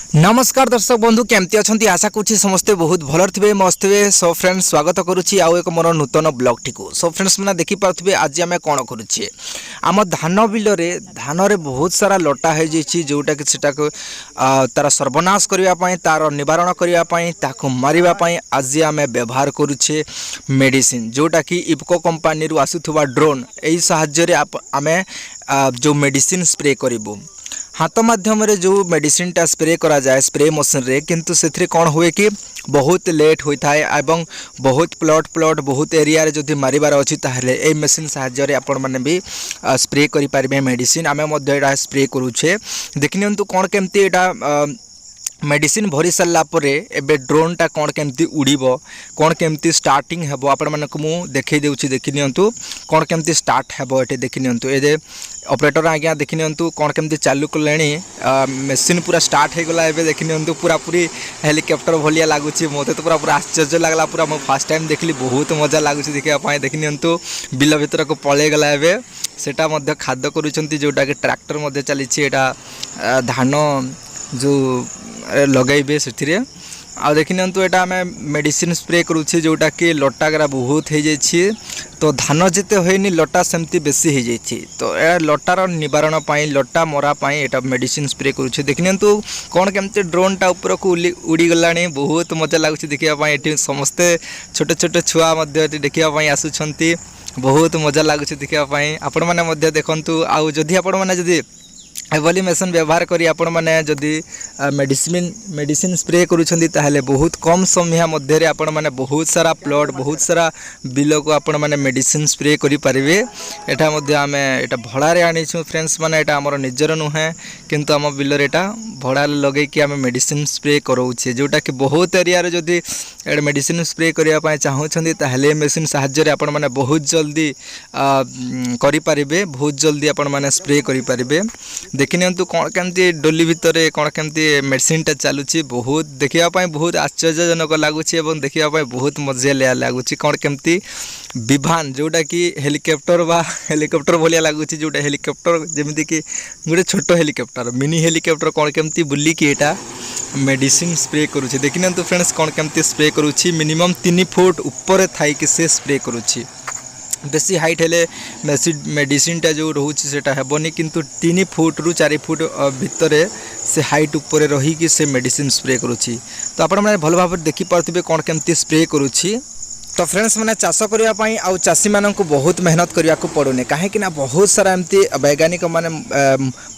नमस्कार दर्शक बंधु केमती अच्छी आशा करुँची समस्ते बहुत भलर थे मस्त थे। सो फ्रेंड्स स्वागत करुच्ची आउ एक मोर नूतन ब्लॉग टी को। सो फ्रेंड्स मैंने देखिपे आज आम कौन करुचे आम धान बिल धान रे बहुत सारा लटा हो जोटा कि तार सर्वनाश करने तार निवारण करने मारे आज आम व्यवहार करुचे मेडिसिन जोटा कि इफको कंपनी आसुवा ड्रोन यही साहाय्य आम जो मेडिसिन स्प्रे करूँ हाथ माध्यम जो मेडिसिन टा स्प्रे करा जाए स्प्रे मशीन रे किंतु से कौन हुए कि बहुत लेट होता है एवं बहुत प्लॉट बहुत एरिया रे जदि मारिबार अच्छी ताहले ए मशीन साहाय्य आपण मैंने भी स्प्रे करि पारिबे मेडिसिन आमे मध्य एटा स्प्रे करूछे देखिनियंतु कौन केमती एटा मेडिसिन भरी सारा एबे ड्रोन टा कौन केमती उड़ीबो कौन केमती स्टार्टिंग हेबो आपण मानक मु देखै देउछि देखिनियंतु कौन केमती स्टार्ट हेबो एटे देखिनियंतु ए ऑपरेटर आज्ञा देखिनियंतु कौन केमती चालू कलेनी मशीन पूरा स्टार्ट हो गला एबे देखिनियंतु पूरा पूरी हेलिकॉप्टर भलिया लागुछि मोते तो पूरा आश्चर्य लागला पूरा मो फर्स्ट टाइम देखली बहुत मजा लागुछि देखिया पाए देखिनियंतु बिल भीतर को पळे गला एबे सेटा मध्य खाद्य करूछंती जोटा कि ट्रैक्टर मध्य चलीछि एटा धान जो लगेबे से आ देखिनियंतु एटा आमे मेडिसिन स्प्रे करूछि जोटा कि लटा गरा बहुत हो जाइछि तो धान जिते होइनी लटा सेमती बेसी हो जाइछि तो ए लटार निवारण पाई लटा मरा पाई एटा मेडिसिन स्प्रे करूछि देखिनियंतु कौन केमते ड्रोन टा ऊपर को उड़ी गलानी बहुत मजा लागुछि देखिया पाई एठी समस्ते छोटे छोटे छुआ मध्य एठी देखिया पाई आसुछंती बहुत मजा लागुछि देखिया पाई आपण माने मध्य देखंतु आ जदि आपण माने जदि एभली मेसिन व्यवहार करी आपण माने जदि मेडिसिन स्प्रे करूछंती ताहले बहुत कम समय मध्य आपण माने बहुत सारा प्लॉट बहुत सारा बिल को आपण माने मेडिसिन स्प्रे करि परिबे एटा मध्य आमे एटा भड़ा रे आनिछु फ्रेंड्स माने एटा हमर निजर नुहे किंतु हम बिल रे एटा भड़ा लगे कि आमे मेडिसिन स्प्रे करूछे जोटा कि बहुत एरिया रे जदि एटा मेडिसिन स्प्रे करिया पय चाहउछंती ताहले मेसिन साहाय्य रे आपण माने बहुत जल्दी करि परिबे बहुत जल्दी आपण माने स्प्रे करि परिबे देखिनियंतु कौन केमती डोली भितर कौन केमती मेडिसिन टा चलुची बहुत देखिया पाए बहुत आश्चर्यजनक लगुच देखिया पाए बहुत मजा लगुच कौन केमती विमान जोटा कि हेलिकॉप्टर भलिया लगुच जोटा हेलिकॉप्टर जमीती कि गोटे छोट हेलिकॉप्टर मिनी हेलिकॉप्टर कौन केमती बुलिकी एटा मेडिसिन स्प्रे करुछि देखिनियंतु फ्रेंड्स कौन केमती स्प्रे करुछि मिनिमम 3 फुट ऊपर थाई कि से स्प्रे करुछि बेसी हाइट हेले मेडिसिन टा जो रोचे सेटा हेबनी किंतु 3 फुट रु 4 फुट भितर से हाइट ऊपर रही कि से मेडिसिन स्प्रे करुछि तो आपण माने भल भाव देखि पारथिबे कोन केमती स्प्रे करुछि। तो फ्रेंड्स मैंने चाष करने आउ चाषी मानक बहुत मेहनत करने को पड़ूनी कहीं बहुत सारा एमती वैज्ञानिक माने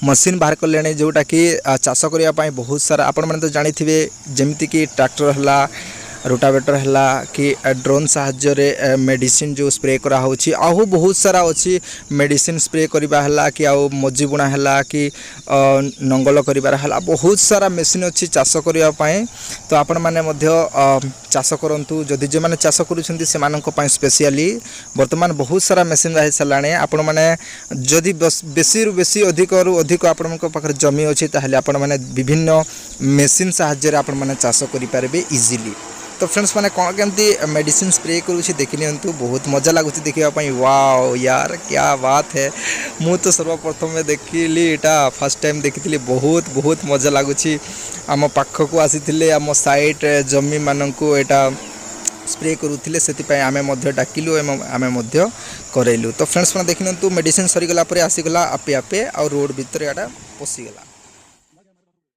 मशीन बाहर कले जोटा कि चाष करने बहुत सारा आपण मैंने तो जानी थे जमीती कि ट्रैक्टर है रोटावेटर है कि ड्रोन साहाय्य रे मेडिसिन जो स्प्रे करा होछि आहु बहुत सारा अच्छी मेडिसिन स्प्रे करबा हला कि आउ मजी बुणा हला कि नंगल करिबार हला बहुत सारा मशीन अच्छी चाष करिया पाए तो आपण माने मध्य चाष करंतु जदि जे माने चाष करूछंती से मानक पाए स्पेशली वर्तमान बहुत सारा मशीन रहि सलाणे आपण माने जदि बेसी रु बेसी अधिक रु अधिक आपण मानक पाखर जमी अछि ताहले आपण माने विभिन्न मशीन साहाय्य रे आपण माने चाष करि पारबे इजीली। तो फ्रेंड्स मैंने कौन केमती मेडिसिन स्प्रे करूँ देखिनियंतु बहुत मजा लगुच देखा वाओ यार क्या बात है मु तो सर्वप्रथम देखिली एटा फर्स्ट टाइम देखी बहुत बहुत मजा लगुच आम पाख को आसी आम साइट जमी मानू एटा स्प्रे करूँ से आम डाकिलु आम करैलु। तो फ्रेंड्स मैंने देखिनियंतु मेडिसिन सरीगला आसीगला आपे आपे आ रोड भितर एटा पशिगला।